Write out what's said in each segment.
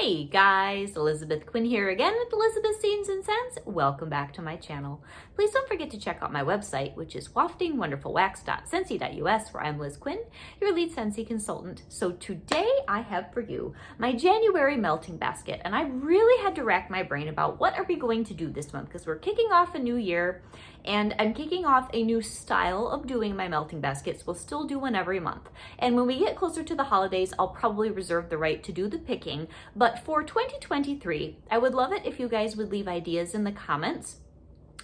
Hey guys, Elizabeth Quinn here again with Elizabeth's Scenes and Scents. Welcome back to my channel. Please don't forget to check out my website, which is waftingwonderfulwax.scentsy.us, where I'm Liz Quinn, your lead Scentsy consultant. So today I have for you my January melting basket, and I really had to rack my brain about what are we going to do this month, because we're kicking off a new year and I'm kicking off a new style of doing my melting baskets. We'll still do one every month. And when we get closer to the holidays, I'll probably reserve the right to do the picking. But for 2023, I would love it if you guys would leave ideas in the comments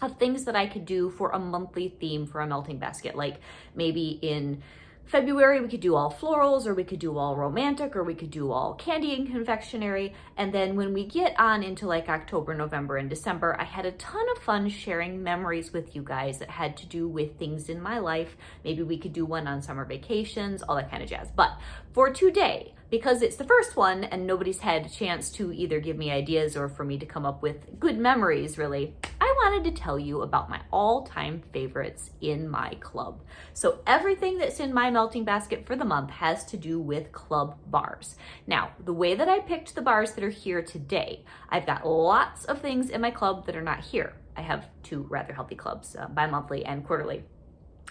of things that I could do for a monthly theme for a melting basket. Like maybe in February, we could do all florals, or we could do all romantic, or we could do all candy and confectionery. And then when we get on into like October, November, and December, I had a ton of fun sharing memories with you guys that had to do with things in my life. Maybe we could do one on summer vacations, all that kind of jazz. But for today, because it's the first one and nobody's had a chance to either give me ideas or for me to come up with good memories, really, I wanted to tell you about my all-time favorites in my club. So everything that's in my melting basket for the month has to do with club bars. Now, the way that I picked the bars that are here today, I've got lots of things in my club that are not here. I have two rather healthy clubs, bi-monthly and quarterly.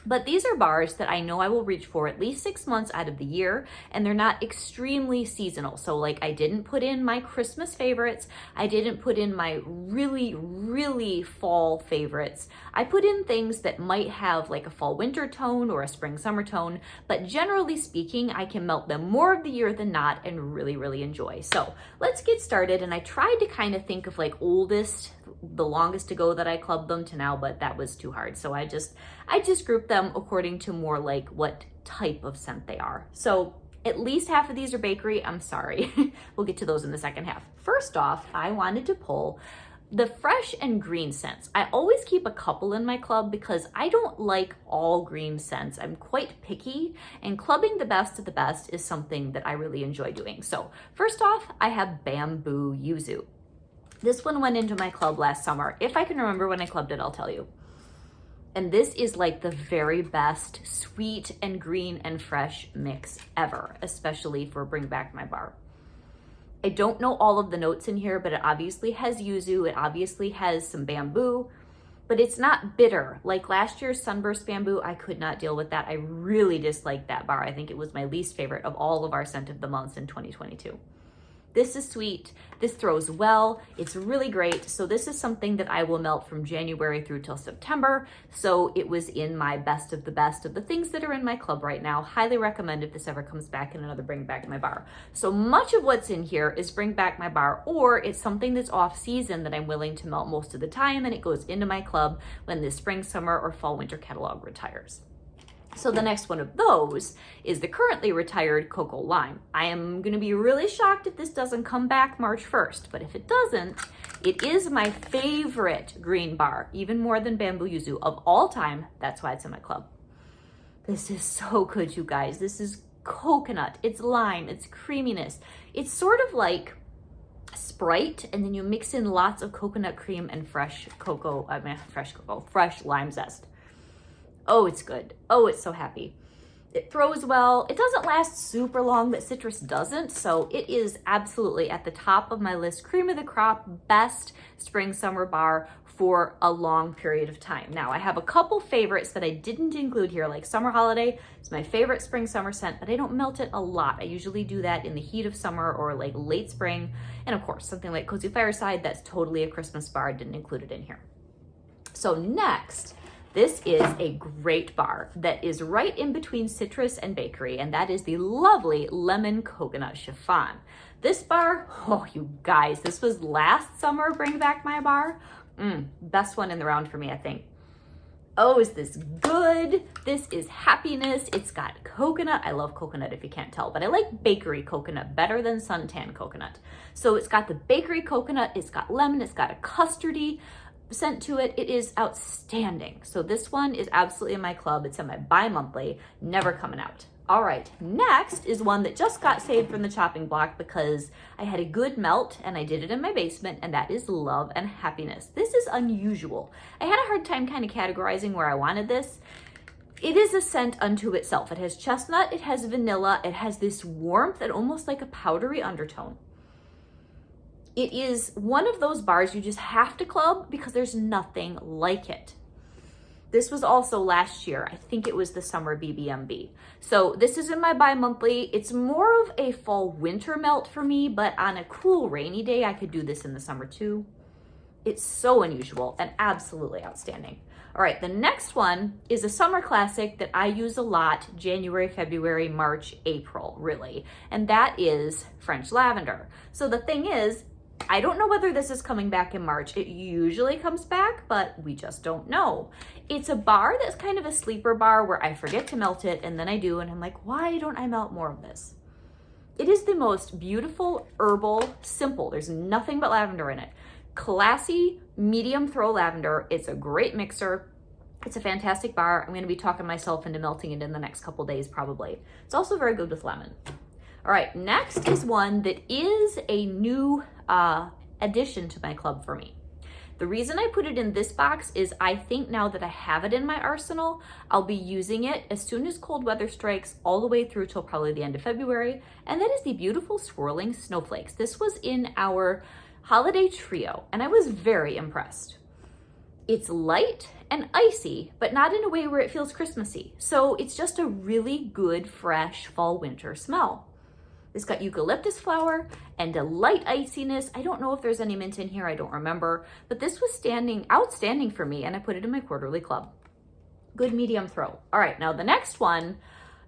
But these are bars that I know I will reach for at least 6 months out of the year, and they're not extremely seasonal. So like I didn't put in my Christmas favorites. I didn't put in my really fall favorites. I put in things that might have like a fall winter tone or a spring summer tone, but generally speaking, I can melt them more of the year than not and really enjoy. So let's get started. And I tried to kind of think of like the longest ago that I clubbed them to now, but that was too hard. So I just grouped them according to more like what type of scent they are. So at least half of these are bakery. I'm sorry. We'll get to those in the second half. First off, I wanted to pull the fresh and green scents. I always keep a couple in my club because I don't like all green scents. I'm quite picky, and clubbing the best of the best is something that I really enjoy doing. So first off, I have Bamboo Yuzu. This one went into my club last summer. If I can remember when I clubbed it, I'll tell you. And this is like the very best sweet and green and fresh mix ever, especially for Bring Back My Bar. I don't know all of the notes in here, but it obviously has yuzu. It obviously has some bamboo, but it's not bitter. Like last year's Sunburst Bamboo, I could not deal with that. I really disliked that bar. I think it was my least favorite of all of our scent of the months in 2022. This is sweet, this throws well, it's really great. So this is something that I will melt from January through till September. So it was in my best of the things that are in my club right now. Highly recommend if this ever comes back in another Bring Back My Bar. So much of what's in here is Bring Back My Bar, or it's something that's off season that I'm willing to melt most of the time, and it goes into my club when the spring, summer, or fall, winter catalog retires. So the next one of those is the currently retired Cocoa Lime. I am going to be really shocked if this doesn't come back March 1st, but if it doesn't, it is my favorite green bar, even more than Bamboo Yuzu of all time. That's why it's in my club. This is so good, you guys. This is coconut, it's lime, it's creaminess. It's sort of like Sprite, and then you mix in lots of coconut cream and fresh lime zest. Oh, it's good. Oh, it's so happy. It throws well. It doesn't last super long, but citrus doesn't. So it is absolutely at the top of my list. Cream of the crop, best spring summer bar for a long period of time. Now I have a couple favorites that I didn't include here, like Summer Holiday. It's my favorite spring summer scent, but I don't melt it a lot. I usually do that in the heat of summer or like late spring. And of course, something like Cozy Fireside, that's totally a Christmas bar. I didn't include it in here. So next, this is a great bar that is right in between citrus and bakery, and that is the lovely Lemon Coconut Chiffon. This bar, oh, you guys, this was last summer Bring Back My Bar. Best one in the round for me, I think. Oh, is this good? This is happiness. It's got coconut. I love coconut if you can't tell, but I like bakery coconut better than suntan coconut. So it's got the bakery coconut, it's got lemon, it's got a custardy scent to it. It is outstanding. So this one is absolutely in my club. It's in my bi-monthly, never coming out. All right, next is one that just got saved from the chopping block because I had a good melt and I did it in my basement, and that is Love and Happiness. This is unusual. I had a hard time kind of categorizing where I wanted this. It is a scent unto itself. It has chestnut, it has vanilla, it has this warmth and almost like a powdery undertone. It is one of those bars you just have to club because there's nothing like it. This was also last year. I think it was the summer BBMB. So this is in my bi-monthly. It's more of a fall winter melt for me, but on a cool rainy day, I could do this in the summer too. It's so unusual and absolutely outstanding. All right, the next one is a summer classic that I use a lot, January, February, March, April, really. And that is French lavender. So the thing is, I don't know whether this is coming back in March. It usually comes back, but we just don't know. It's a bar that's kind of a sleeper bar where I forget to melt it and then I do, and I'm like, why don't I melt more of this? It is the most beautiful, herbal, simple. There's nothing but lavender in it. Classy, medium throw lavender. It's a great mixer. It's a fantastic bar. I'm going to be talking myself into melting it in the next couple days probably. It's also very good with lemon. All right, next is one that is a new addition to my club for me. The reason I put it in this box is I think now that I have it in my arsenal, I'll be using it as soon as cold weather strikes all the way through till probably the end of February. And that is the beautiful swirling snowflakes. This was in our holiday trio and I was very impressed. It's light and icy, but not in a way where it feels Christmassy. So it's just a really good, fresh fall winter smell. It's got eucalyptus flower and a light iciness. I don't know if there's any mint in here, I don't remember, but this was outstanding for me and I put it in my quarterly club. Good medium throw. All right, now the next one,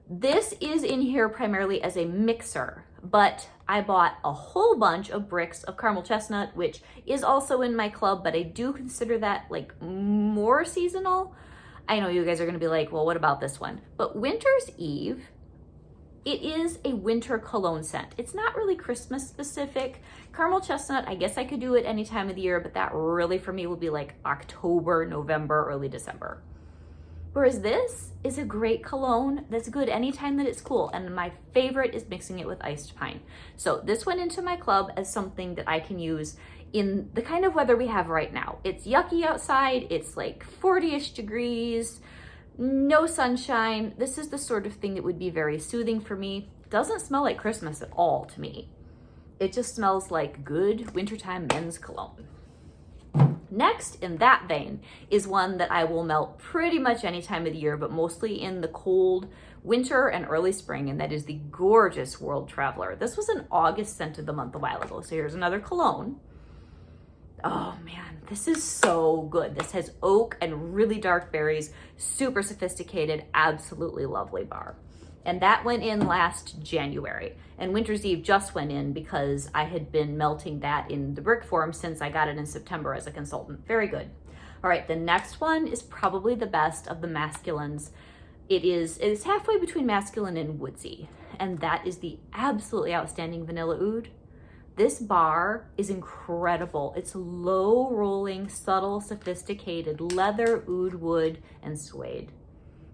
this is in here primarily as a mixer, but I bought a whole bunch of bricks of caramel chestnut, which is also in my club, but I do consider that like more seasonal. I know you guys are gonna be like, well, what about this one? But Winter's Eve, it is a winter cologne scent. It's not really Christmas specific. Caramel chestnut, I guess I could do it any time of the year, but that really for me will be like October, November, early December. Whereas this is a great cologne that's good anytime that it's cool. And my favorite is mixing it with iced pine. So this went into my club as something that I can use in the kind of weather we have right now. It's yucky outside. It's like 40-ish degrees. No sunshine. This is the sort of thing that would be very soothing for me. Doesn't smell like Christmas at all to me. It just smells like good wintertime men's cologne. Next in that vein is one that I will melt pretty much any time of the year, but mostly in the cold winter and early spring, and that is the gorgeous World Traveler. This was an August scent of the month a while ago, so here's another cologne. Oh man, this is so good. This has oak and really dark berries, super sophisticated, absolutely lovely bar. And that went in last January. And Winter's Eve just went in because I had been melting that in the brick form since I got it in September as a consultant. Very good. All right, the next one is probably the best of the masculines. It's halfway between masculine and woodsy. And that is the absolutely outstanding vanilla oud. This bar is incredible. It's low rolling, subtle, sophisticated leather, oud wood, and suede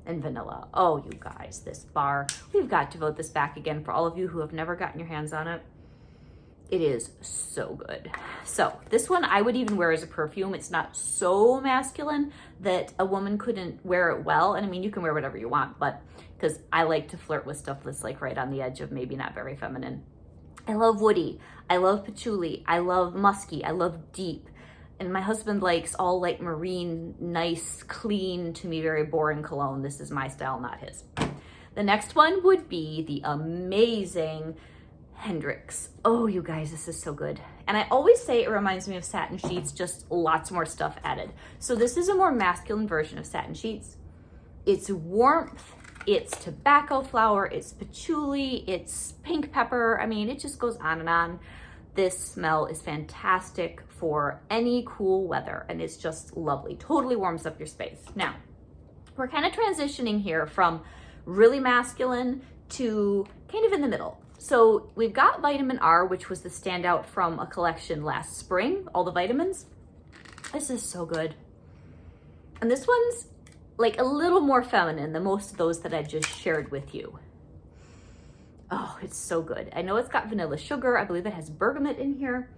and vanilla. Oh, you guys, this bar, we've got to vote this back again for all of you who have never gotten your hands on it. It is so good. So this one I would even wear as a perfume. It's not so masculine that a woman couldn't wear it well. And I mean, you can wear whatever you want, but because I like to flirt with stuff that's like right on the edge of maybe not very feminine. I love woody, I love patchouli, I love musky, I love deep. And my husband likes all like marine, nice, clean, to me very boring cologne. This is my style, not his. The next one would be the amazing Hendrix. Oh, you guys, this is so good. And I always say it reminds me of Satin Sheets, just lots more stuff added. So this is a more masculine version of Satin Sheets. It's warmth, it's tobacco flower, it's patchouli, it's pink pepper. I mean, it just goes on and on. This smell is fantastic for any cool weather, and it's just lovely. Totally warms up your space. Now, we're kind of transitioning here from really masculine to kind of in the middle. So we've got vitamin R, which was the standout from a collection last spring, all the vitamins. This is so good. And this one's like a little more feminine than most of those that I just shared with you. Oh, it's so good. I know it's got vanilla sugar. I believe it has bergamot in here.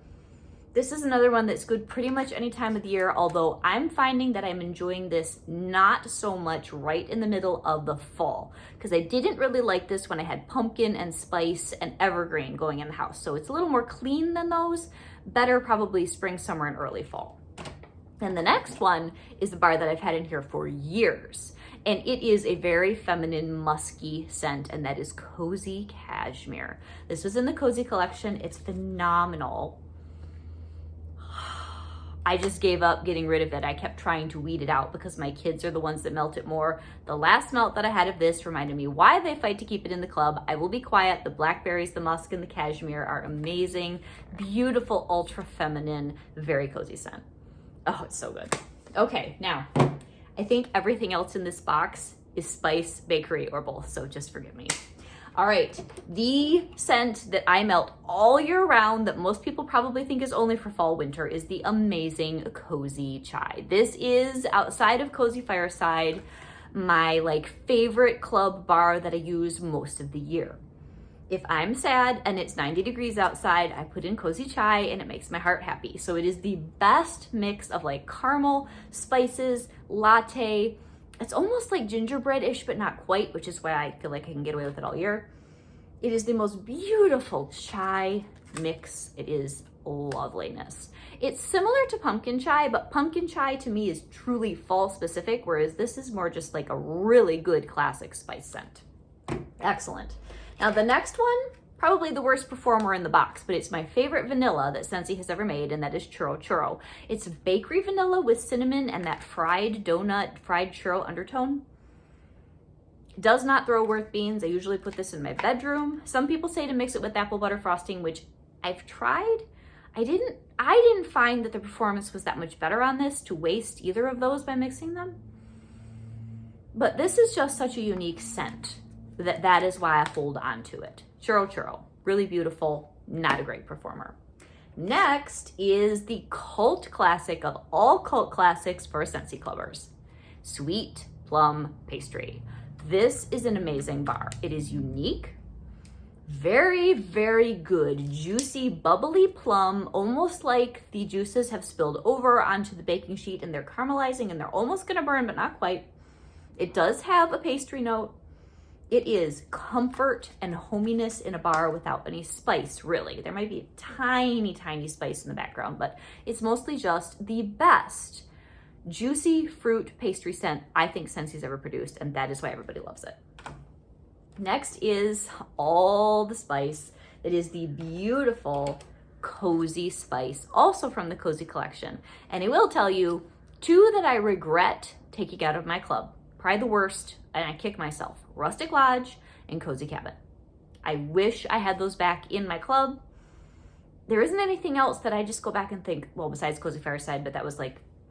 This is another one that's good pretty much any time of the year, although I'm finding that I'm enjoying this not so much right in the middle of the fall, because I didn't really like this when I had pumpkin and spice and evergreen going in the house. So it's a little more clean than those. Better probably spring, summer, and early fall. And the next one is the bar that I've had in here for years. And it is a very feminine, musky scent, and that is Cozy Cashmere. This was in the Cozy collection. It's phenomenal. I just gave up getting rid of it. I kept trying to weed it out because my kids are the ones that melt it more. The last melt that I had of this reminded me why they fight to keep it in the club. I will be quiet. The blackberries, the musk, and the cashmere are amazing. Beautiful, ultra feminine, very cozy scent. Oh, it's so good. Okay, now, I think everything else in this box is spice, bakery, or both, so just forgive me. All right, the scent that I melt all year round that most people probably think is only for fall, winter is the amazing Cozy Chai. This is, outside of Cozy Fireside, my favorite club bar that I use most of the year. If I'm sad and it's 90 degrees outside, I put in Cozy Chai and it makes my heart happy. So it is the best mix of caramel, spices, latte. It's almost like gingerbread-ish, but not quite, which is why I feel like I can get away with it all year. It is the most beautiful chai mix. It is loveliness. It's similar to pumpkin chai, but pumpkin chai to me is truly fall specific, whereas this is more just like a really good classic spice scent. Excellent. Now the next one, probably the worst performer in the box, but it's my favorite vanilla that Scentsy has ever made, and that is Churro Churro. It's bakery vanilla with cinnamon and that fried donut, fried churro undertone. Does not throw worth beans. I usually put this in my bedroom. Some people say to mix it with apple butter frosting, which I've tried. I didn't find that the performance was that much better on this to waste either of those by mixing them. But this is just such a unique scent that is why I hold on to it. Churro Churro, really beautiful, not a great performer. Next is the cult classic of all cult classics for Scentsy Clubbers, Sweet Plum Pastry. This is an amazing bar. It is unique, very, very good, juicy, bubbly plum, almost like the juices have spilled over onto the baking sheet and they're caramelizing and they're almost gonna burn, but not quite. It does have a pastry note. It is comfort and hominess in a bar without any spice, really. There might be a tiny, tiny spice in the background, but it's mostly just the best juicy fruit pastry scent I think Scentsy's ever produced, and that is why everybody loves it. Next is all the spice. It is the beautiful Cozy Spice, also from the Cozy collection. And I will tell you, two that I regret taking out of my club. Probably the worst, and I kick myself. Rustic Lodge and Cozy Cabin. I wish I had those back in my club. There isn't anything else that I just go back and think, well, besides Cozy Fireside, but that was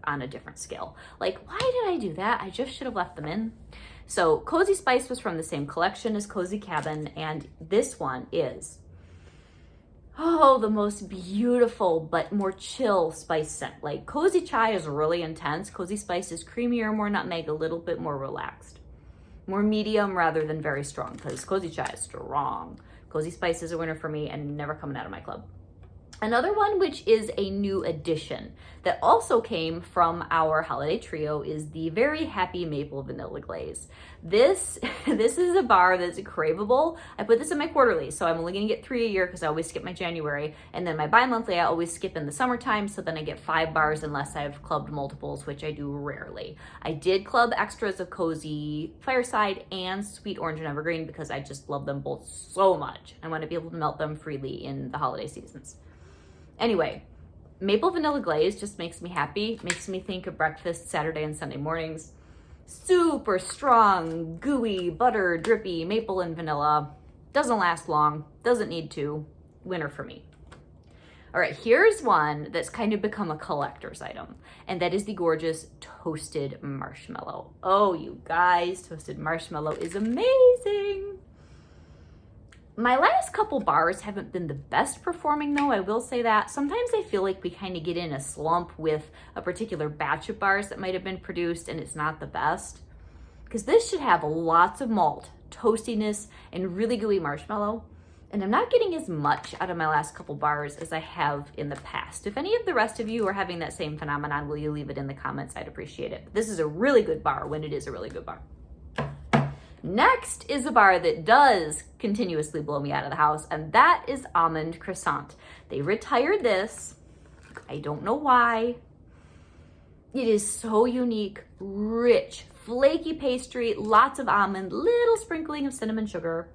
on a different scale. Why did I do that? I just should have left them in. So Cozy Spice was from the same collection as Cozy Cabin, and this one is, the most beautiful but more chill spice scent. Cozy Chai is really intense. Cozy Spice is creamier, more nutmeg, a little bit more relaxed. More medium rather than very strong, because Cozy Chai is strong. Cozy Spice is a winner for me and never coming out of my club. Another one, which is a new addition that also came from our holiday trio, is the Very Happy Maple Vanilla Glaze. This is a bar that's craveable. I put this in my quarterly, so I'm only gonna get 3 a year because I always skip my January. And then my bi-monthly, I always skip in the summertime, so then I get 5 bars unless I've clubbed multiples, which I do rarely. I did club extras of Cozy Fireside and Sweet Orange and Evergreen because I just love them both so much. I want to be able to melt them freely in the holiday seasons. Anyway, maple vanilla glaze just makes me happy, makes me think of breakfast Saturday and Sunday mornings. Super strong, gooey, butter, drippy, maple and vanilla. Doesn't last long, doesn't need to. Winner for me. All right, here's one that's kind of become a collector's item, and that is the gorgeous Toasted Marshmallow. Oh, you guys, Toasted Marshmallow is amazing. My last couple bars haven't been the best performing though, I will say that. Sometimes I feel like we kind of get in a slump with a particular batch of bars that might have been produced and it's not the best. Because this should have lots of malt, toastiness, and really gooey marshmallow. And I'm not getting as much out of my last couple bars as I have in the past. If any of the rest of you are having that same phenomenon, will you leave it in the comments? I'd appreciate it. But this is a really good bar when it is a really good bar. Next is a bar that does continuously blow me out of the house, and that is Almond Croissant. They retired this. I don't know why. It is so unique, rich, flaky pastry, lots of almond, little sprinkling of cinnamon sugar.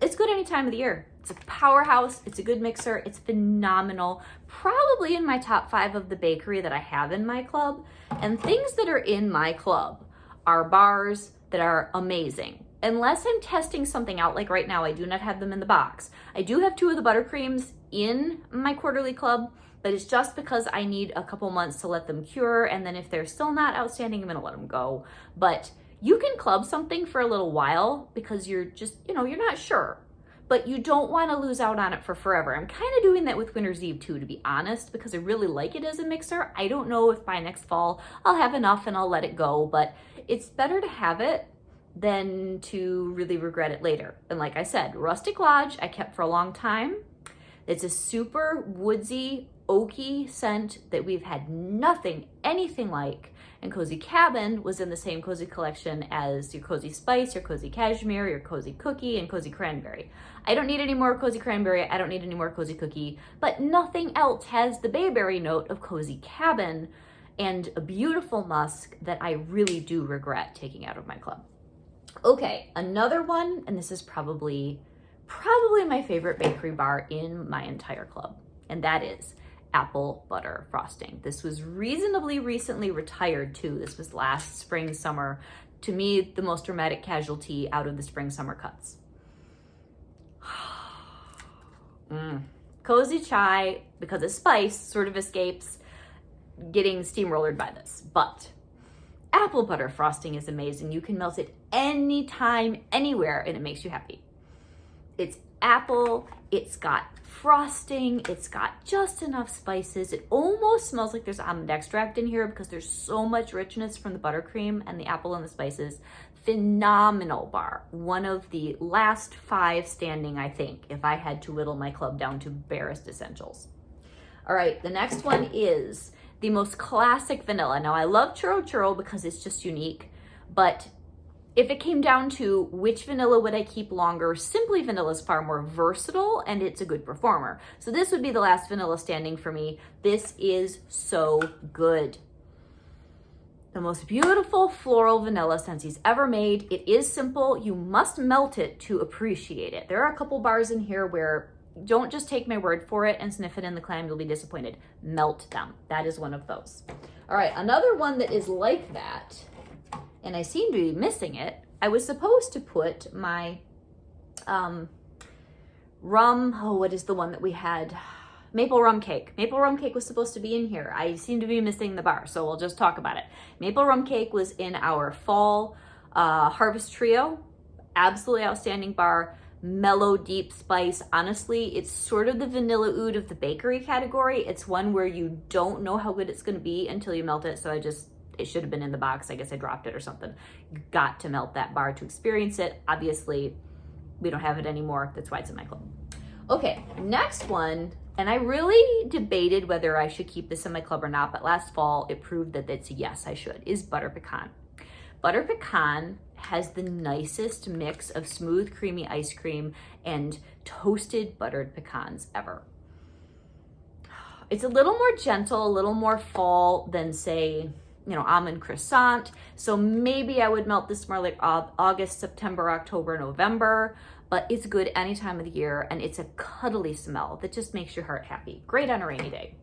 It's good any time of the year. It's a powerhouse. It's a good mixer. It's phenomenal. Probably in my top 5 of the bakery that I have in my club. And things that are in my club are bars that are amazing. Unless I'm testing something out, like right now, I do not have them in the box. I do have 2 of the buttercreams in my quarterly club, but it's just because I need a couple months to let them cure. And then if they're still not outstanding, I'm gonna let them go. But you can club something for a little while because you're just, you're not sure, but you don't want to lose out on it for forever. I'm kind of doing that with Winter's Eve too, to be honest, because I really like it as a mixer. I don't know if by next fall I'll have enough and I'll let it go, but it's better to have it than to really regret it later. And like I said, Rustic Lodge I kept for a long time. It's a super woodsy, oaky scent that we've had anything like. And Cozy Cabin was in the same cozy collection as your Cozy Spice, your Cozy Cashmere, your Cozy Cookie, and Cozy Cranberry. I don't need any more Cozy Cranberry. I don't need any more Cozy Cookie, but nothing else has the bayberry note of Cozy Cabin and a beautiful musk that I really do regret taking out of my club. Okay, another one, and this is probably my favorite bakery bar in my entire club, and that is apple butter frosting. This was reasonably recently retired too. This was last spring, summer. To me, the most dramatic casualty out of the spring, summer cuts. Cozy chai, because of spice, sort of escapes getting steamrollered by this. But apple butter frosting is amazing. You can melt it anytime, anywhere, and it makes you happy. It's apple, it's got frosting, it's got just enough spices. It almost smells like there's almond extract in here because there's so much richness from the buttercream and the apple and the spices. Phenomenal bar. One of the last 5 standing, I think, if I had to whittle my club down to barest essentials. All right, the next one is the most classic vanilla. Now, I love Churro Churro because it's just unique, but if it came down to which vanilla would I keep longer, Simply Vanilla is far more versatile and it's a good performer. So this would be the last vanilla standing for me. This is so good. The most beautiful floral vanilla Scentsy's ever made. It is simple. You must melt it to appreciate it. There are a couple bars in here where don't just take my word for it and sniff it in the clam. You'll be disappointed. Melt them. That is one of those. All right, another one that is like that, and I seem to be missing it. I was supposed to put my what is the one that we had? Maple rum cake. Maple rum cake was supposed to be in here. I seem to be missing the bar, so we'll just talk about it. Maple rum cake was in our fall harvest trio. Absolutely outstanding bar. Mellow, deep spice. Honestly, it's sort of the vanilla oud of the bakery category. It's one where you don't know how good it's going to be until you melt it, so it should have been in the box. I guess I dropped it or something. You got to melt that bar to experience it. Obviously, we don't have it anymore. That's why it's in my club. Okay, next one, and I really debated whether I should keep this in my club or not, but last fall it proved that it's a yes, I should, is butter pecan. Butter pecan has the nicest mix of smooth, creamy ice cream and toasted buttered pecans ever. It's a little more gentle, a little more fall than, say, almond croissant. So maybe I would melt this more like August, September, October, November, but it's good any time of the year, and it's a cuddly smell that just makes your heart happy. Great on a rainy day.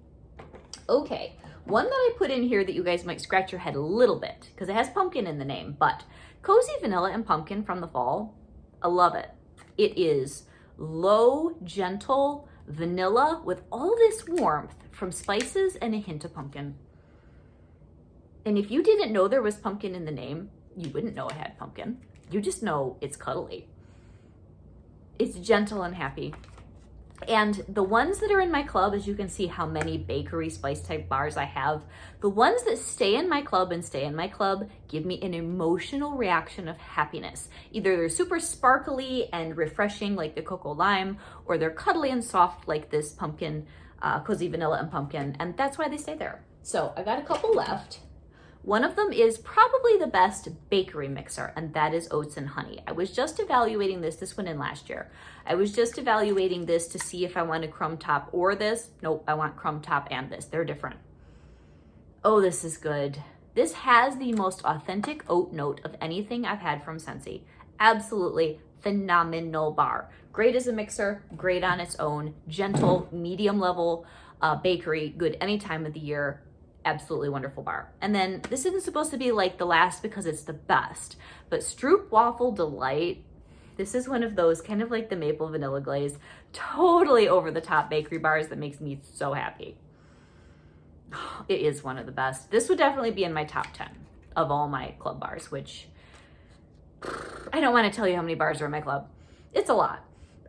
Okay, one that I put in here that you guys might scratch your head a little bit because it has pumpkin in the name, but Cozy Vanilla and Pumpkin from the fall. I love it. It is low, gentle vanilla with all this warmth from spices and a hint of pumpkin. And if you didn't know there was pumpkin in the name, you wouldn't know it had pumpkin. You just know it's cuddly. It's gentle and happy. And the ones that are in my club, as you can see how many bakery spice type bars I have, the ones that stay in my club and stay in my club give me an emotional reaction of happiness. Either they're super sparkly and refreshing like the cocoa lime, or they're cuddly and soft like this pumpkin, cozy vanilla and pumpkin, and that's why they stay there. So I got a couple left. One of them is probably the best bakery mixer, and that is oats and honey. I was just evaluating this went in last year. I was just evaluating this to see if I wanted crumb top or this. Nope, I want crumb top and this. They're different. Oh, this is good. This has the most authentic oat note of anything I've had from Scentsy. Absolutely phenomenal bar. Great as a mixer, great on its own, gentle, medium level bakery, good any time of the year. Absolutely wonderful bar. And then this isn't supposed to be like the last because it's the best, but Stroop Waffle Delight, this is one of those kind of like the maple vanilla glaze, totally over the top bakery bars that makes me so happy. It is one of the best. This would definitely be in my top 10 of all my club bars, which I don't want to tell you how many bars are in my club. It's a lot.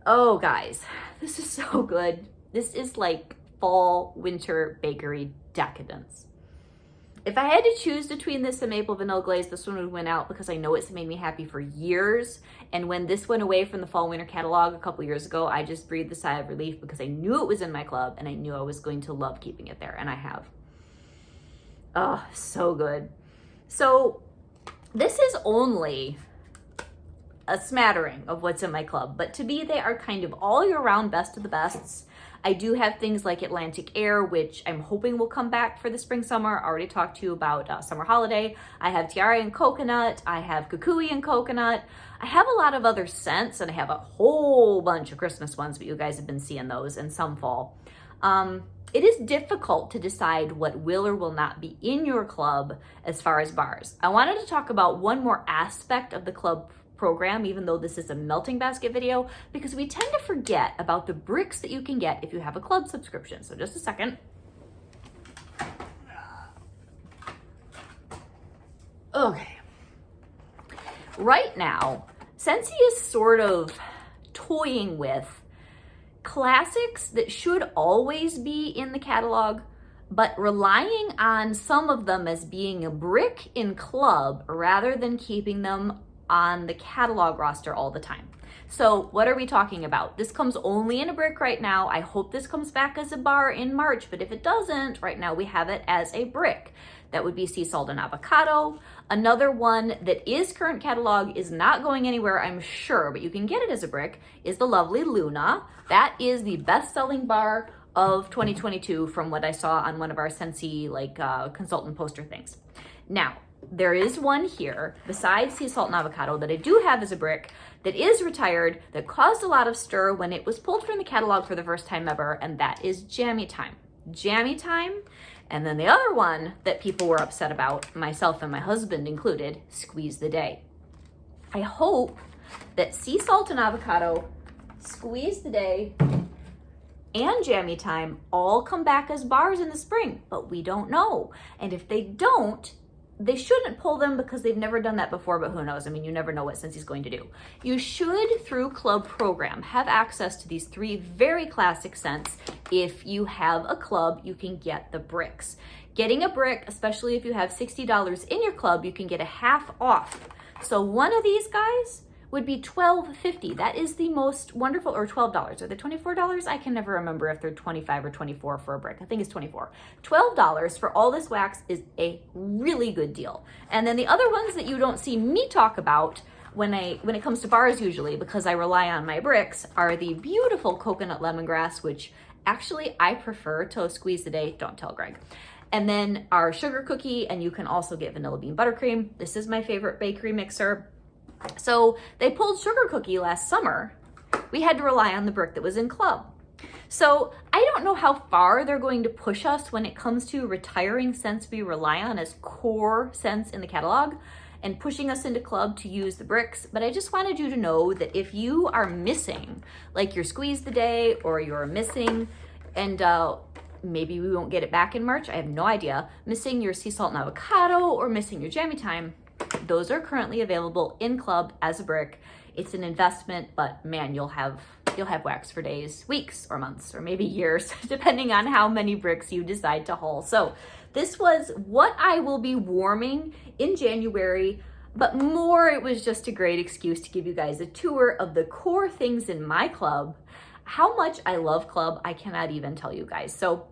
Oh guys, this is so good. This is like fall, winter bakery decadence. If I had to choose between this and maple vanilla glaze, this one would win out because I know it's made me happy for years. And when this went away from the fall winter catalog a couple years ago, I just breathed a sigh of relief because I knew it was in my club and I knew I was going to love keeping it there, and I have. Oh, so good. So this is only a smattering of what's in my club, but to me, they are kind of all year round best of the bests. I do have things like Atlantic Air, which I'm hoping will come back for the spring, summer. I already talked to you about Summer Holiday. I have Tiara and Coconut. I have Kukui and Coconut. I have a lot of other scents, and I have a whole bunch of Christmas ones, but you guys have been seeing those, and some fall. It is difficult to decide what will or will not be in your club as far as bars. I wanted to talk about one more aspect of the club program, even though this is a melting basket video, because we tend to forget about the bricks that you can get if you have a club subscription. So just a second. Okay. Right now, Scentsy is sort of toying with classics that should always be in the catalog, but relying on some of them as being a brick in club rather than keeping them on the catalog roster all the time. So what are we talking about? This comes only in a brick right now. I hope this comes back as a bar in March, but if it doesn't, right now we have it as a brick. That would be sea salt and avocado. Another one that is current catalog, is not going anywhere, I'm sure, but you can get it as a brick, is the lovely Luna. That is the best-selling bar of 2022 from what I saw on one of our Scentsy consultant poster things. Now, there is one here, besides sea salt and avocado, that I do have as a brick that is retired, that caused a lot of stir when it was pulled from the catalog for the first time ever, and that is Jammy Time. Jammy Time. And then the other one that people were upset about, myself and my husband included, Squeeze the Day. I hope that sea salt and avocado, Squeeze the Day, and Jammy Time all come back as bars in the spring, but we don't know. And if they don't, they shouldn't pull them because they've never done that before, but who knows? I mean, you never know what Scentsy going to do. You should, through club program, have access to these three very classic scents. If you have a club, you can get the bricks. Getting a brick, especially if you have $60 in your club, you can get a half off. So one of these guys would be $12.50. That is the most wonderful, or $12. Are they $24? I can never remember if they're $25 or $24 for a brick. I think it's $24. $12 for all this wax is a really good deal. And then the other ones that you don't see me talk about when it comes to bars usually, because I rely on my bricks, are the beautiful coconut lemongrass, which actually I prefer to Squeeze the Day. Don't tell Greg. And then our sugar cookie, and you can also get vanilla bean buttercream. This is my favorite bakery mixer. So they pulled sugar cookie last summer. We had to rely on the brick that was in club. So I don't know how far they're going to push us when it comes to retiring scents we rely on as core scents in the catalog and pushing us into club to use the bricks. But I just wanted you to know that if you are missing, like your Squeeze the Day, or you're missing, and maybe we won't get it back in March, I have no idea, missing your sea salt and avocado or missing your Jammy Time, those are currently available in club as a brick. It's an investment, but man, you'll have you'll have wax for days, weeks, or months, or maybe years, depending on how many bricks you decide to haul. So this was what I will be warming in January, but more, it was just a great excuse to give you guys a tour of the core things in my club. How much I love club, I cannot even tell you guys. So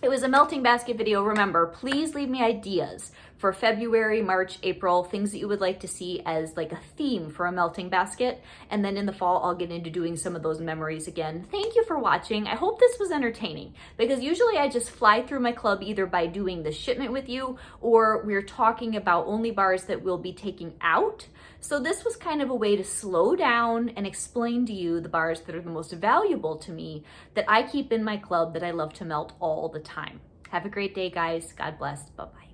it was a melting basket video. Remember, please leave me ideas for February, March, April, things that you would like to see as like a theme for a melting basket. And then in the fall, I'll get into doing some of those memories again. Thank you for watching. I hope this was entertaining, because usually I just fly through my club either by doing the shipment with you, or we're talking about only bars that we'll be taking out. So this was kind of a way to slow down and explain to you the bars that are the most valuable to me, that I keep in my club, that I love to melt all the time. Have a great day, guys. God bless. Bye-bye.